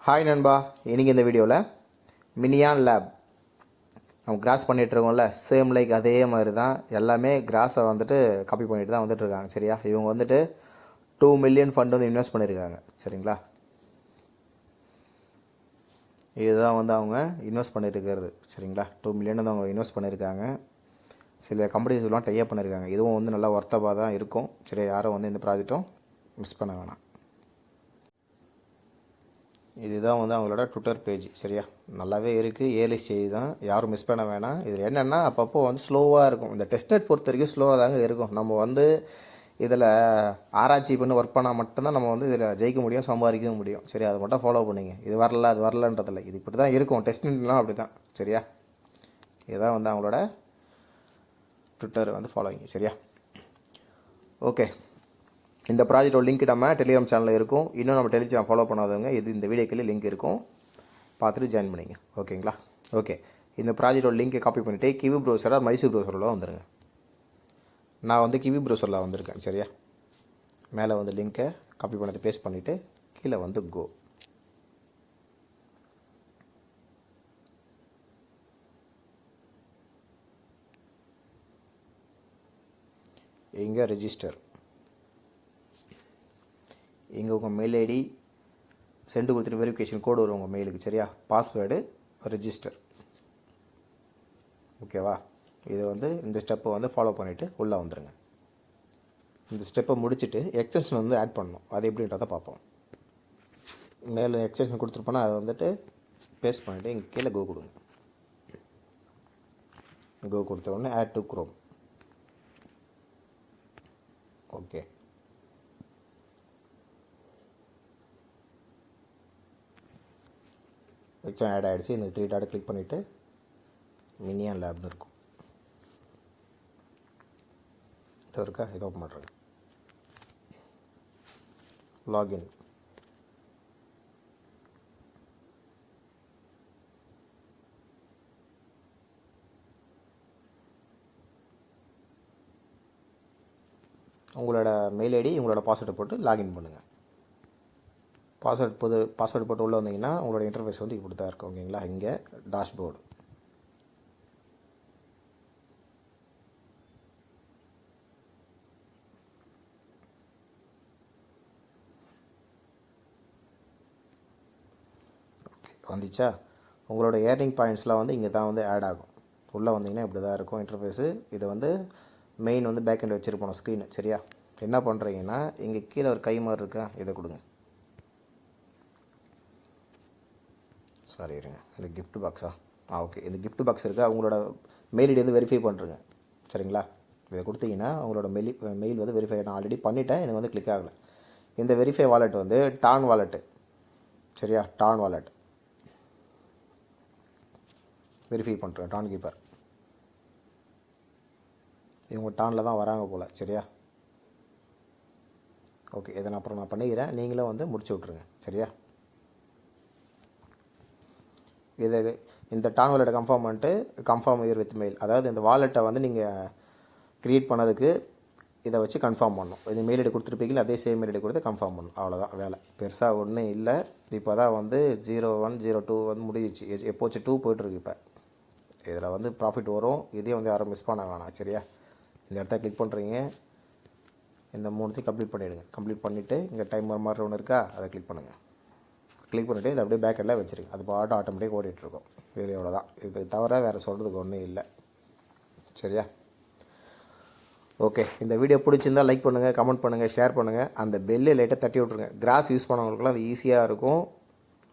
Hi நண்பா, இன்றைக்கி இந்த வீடியோவில் மினியான் லேப் நம்ம கிராஸ் பண்ணிகிட்ருக்கோம்ல, சேம் லைக் அதே மாதிரி தான் எல்லாமே கிராஸை வந்துட்டு காப்பி பண்ணிட்டு தான் வந்துட்டுருக்காங்க. சரியா, இவங்க வந்துட்டு 2 மில்லியன் ஃபண்ட் வந்து இன்வெஸ்ட் பண்ணியிருக்காங்க. சரிங்களா, இதுதான் வந்து அவங்க இன்வெஸ்ட் பண்ணியிருக்கிறது. சரிங்களா, 2 மில்லியன் வந்து அவங்க இன்வெஸ்ட் பண்ணியிருக்காங்க. சில கம்பெனிஸ்லாம் டைப் பண்ணியிருக்காங்க. இதுவும் வந்து நல்லா ஒர்த்தபாக தான் இருக்கும். சரி, யாரும் வந்து இந்த ப்ராஜெக்ட்டும் மிஸ் பண்ண வேணாம். இதுதான் வந்து அவங்களோட ட்விட்டர் பேஜ். சரியா, நல்லாவே இருக்குது. ஏர்லி ஸ்டேஜ் தான், யாரும் மிஸ் பண்ண வேணாம். இதில் என்னென்னா அப்பப்போ வந்து ஸ்லோவாக இருக்கும். இந்த டெஸ்ட்நெட் பொறுத்த வரைக்கும் ஸ்லோவாக தாங்க இருக்கும். நம்ம வந்து இதில் ஆராய்ச்சி பண்ணி ஒர்க் பண்ணால் மட்டும்தான் நம்ம வந்து இதில் ஜெயிக்க முடியும், சம்பாதிக்கவும் முடியும். சரி, அதை மட்டும் ஃபாலோ பண்ணிங்க. இது வரல அது வரலன்றதில்ல, இது இப்படி தான் இருக்கும். டெஸ்ட்நெட்லாம் அப்படி தான். சரியா, இதுதான் வந்து அவங்களோட ட்விட்டர் வந்து ஃபாலோவிங். சரியா, ஓகே. இந்த ப்ராஜெக்டோட லிங்க் நம்ம டெலிகிராம் சேனலில் இருக்கும். இன்னும் நம்ம டெலிகிராம் ஃபாலோ பண்ணாதவங்க இது இந்த வீடியோக்குள்ளே லிங்க் இருக்கும், பார்த்துட்டு ஜாயின் பண்ணிங்க. ஓகேங்களா, ஓகே. இந்த ப்ராஜெக்டோட லிங்க்கை காப்பி பண்ணிவிட்டு கிவி ப்ரௌசராக மைசூர் ப்ரௌசரில் வந்துடுங்க. நான் வந்து கிவி ப்ரௌசரில் வந்திருக்கேன். சரியா, மேலே வந்து லிங்க்கை காப்பி பண்ணி பேஸ்ட் பண்ணிவிட்டு கீழே வந்து கோ. இங்கே ரெஜிஸ்டர், இங்கே உங்கள் மெயில் ஐடி சென்ட் கொடுத்துட்டு வெரிஃபிகேஷன் கோடு வரும் உங்கள் மெயிலுக்கு. சரியா, பாஸ்வேர்டு ரெஜிஸ்டர். ஓகேவா, இது வந்து இந்த ஸ்டெப்பை வந்து ஃபாலோ பண்ணிவிட்டு உள்ளே வந்துடுங்க. இந்த ஸ்டெப்பை முடிச்சுட்டு எக்ஸ்டென்ஷன் வந்து ஆட் பண்ணணும். அது எப்படின்றத பார்ப்போம். மேலே எக்ஸ்டென்ஷன் கொடுத்துருப்போன்னா அதை வந்துட்டு பேஸ்ட் பண்ணிவிட்டு இங்கே கீழே கோ கொடுங்க. கோ கொடுத்த உடனே add to Chrome. Okay, exam add ஆகிடுச்சு. இந்த 3 டாட் கிளிக் பண்ணிவிட்டு மினியான் லேப்னு இருக்கும். இது இருக்கா, இதை ஓப்பன் பண்ணுறேன். லாகின். உங்களோட மெயில் ஐடி உங்களோட பாஸ்வேர்டை போட்டு லாகின் பண்ணுங்கள். பாஸ்வேர்டு போட்டு உள்ளே வந்தீங்கன்னா உங்களோட இன்டர்ஃபேஸ் வந்து இப்படி தான் இருக்கும். ஓகேங்களா, இங்கே டேஷ்போர்டு. வந்துச்சா, உங்களோட ஏர்னிங் பாயிண்ட்ஸ்லாம் வந்து இங்கே தான் வந்து ஆட் ஆகும். உள்ளே வந்தீங்கன்னா இப்படி தான் இருக்கும் இன்டர்ஃபேஸு. இதை வந்து மெயின் வந்து பேக் எண்ட் வச்சுருப்போம் ஸ்க்ரீனு. சரியா, என்ன பண்ணுறீங்கன்னா இங்கே கீழே ஒரு கை மாதிரி இருக்கா, இதை கொடுங்க. சாரி இருங்க, இது கிஃப்ட் பாக்ஸா? ஓகே, இது கிஃப்ட் பாக்ஸ் இருக்கா, உங்களோட மெயில் ஐடி வந்து வெரிஃபை பண்ணுறங்க. சரிங்களா, இதை கொடுத்தீங்கன்னா உங்களோட மெயில் வந்து வெரிஃபை. நான் ஆல்ரெடி பண்ணிவிட்டேன், எனக்கு வந்து கிளிக் ஆகலை. இந்த வெரிஃபை வாலெட் வந்து டான் வாலெட்டு. சரியா, டான் வாலெட் வெரிஃபை பண்ணுறேன். டான் கீப்பர் இவங்க டானில் தான் வராங்க போல். சரியா, ஓகே, இதை நான் அப்புறம் பண்ணிக்கிறேன். நீங்களும் வந்து முடிச்சு விட்ருங்க. சரியா, இதை இந்த டான் வாலெட்டை கன்ஃபார்ம் பண்ணிட்டு கன்ஃபார்ம் இயர் வித் மெயில், அதாவது இந்த வாலெட்டை வந்து நீங்கள் க்ரியேட் பண்ணதுக்கு இதை வச்சு கன்ஃபார்ம் பண்ணணும். இது மெயில் ஐடி கொடுத்துருப்பீங்களா, அதே சேம் மெயில் ஐடி கொடுத்து கன்ஃபார்ம் பண்ணணும். அவ்வளோதான் வேலை, பெருசாக ஒன்றும் இல்லை. இப்போ தான் வந்து 01 02 வந்து முடிஞ்சிச்சு. எப்போச்சு 2 போய்ட்டுருக்கு. இப்போ இதில் வந்து ப்ராஃபிட் வரும். இதே வந்து யாரும் மிஸ் பண்ண வேணாம். சரியா, இந்த இடத்த கிளிக் பண்ணுறீங்க, இந்த 3த்தையும் கம்ப்ளீட் பண்ணிவிடுங்க. கம்ப்ளீட் பண்ணிவிட்டு இங்கே டைமர் மாதிரி ஒன்று இருக்கா, அதை கிளிக் பண்ணுங்கள். கிளிக் பண்ணிவிட்டு இதை அப்படியே பேக் எல்லாம் வச்சுருங்க. அது பாட்டு ஆட்டோமேட்டிக் ஓடிட்டுருக்கும். இது எவ்வளோ தான், இது தவிர வேறு சொல்கிறதுக்கு ஒன்றும் இல்லை. சரியா, ஓகே. இந்த வீடியோ பிடிச்சிருந்தால் லைக் பண்ணுங்கள், கமெண்ட் பண்ணுங்கள், ஷேர் பண்ணுங்கள். அந்த பெல்லை லைட்டாக தட்டி விட்ருங்க. கிராஸ் யூஸ் பண்ணவங்களுக்குலாம் அது ஈஸியாக இருக்கும்.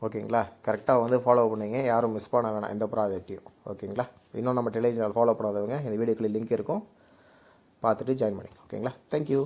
ஓகேங்களா, கரெக்டாக வந்து ஃபாலோ பண்ணிங்க, யாரும் மிஸ் பண்ண வேணாம் இந்த ப்ராஜெக்டையும். ஓகேங்களா, இன்னும் நம்ம டெலிகிராம் ஃபாலோ பண்ணாதவங்க இந்த வீடியோக்குள்ளே லிங்க் இருக்கும், பார்த்துட்டு ஜாயின் பண்ணிங்க. ஓகேங்களா, தேங்க்யூ.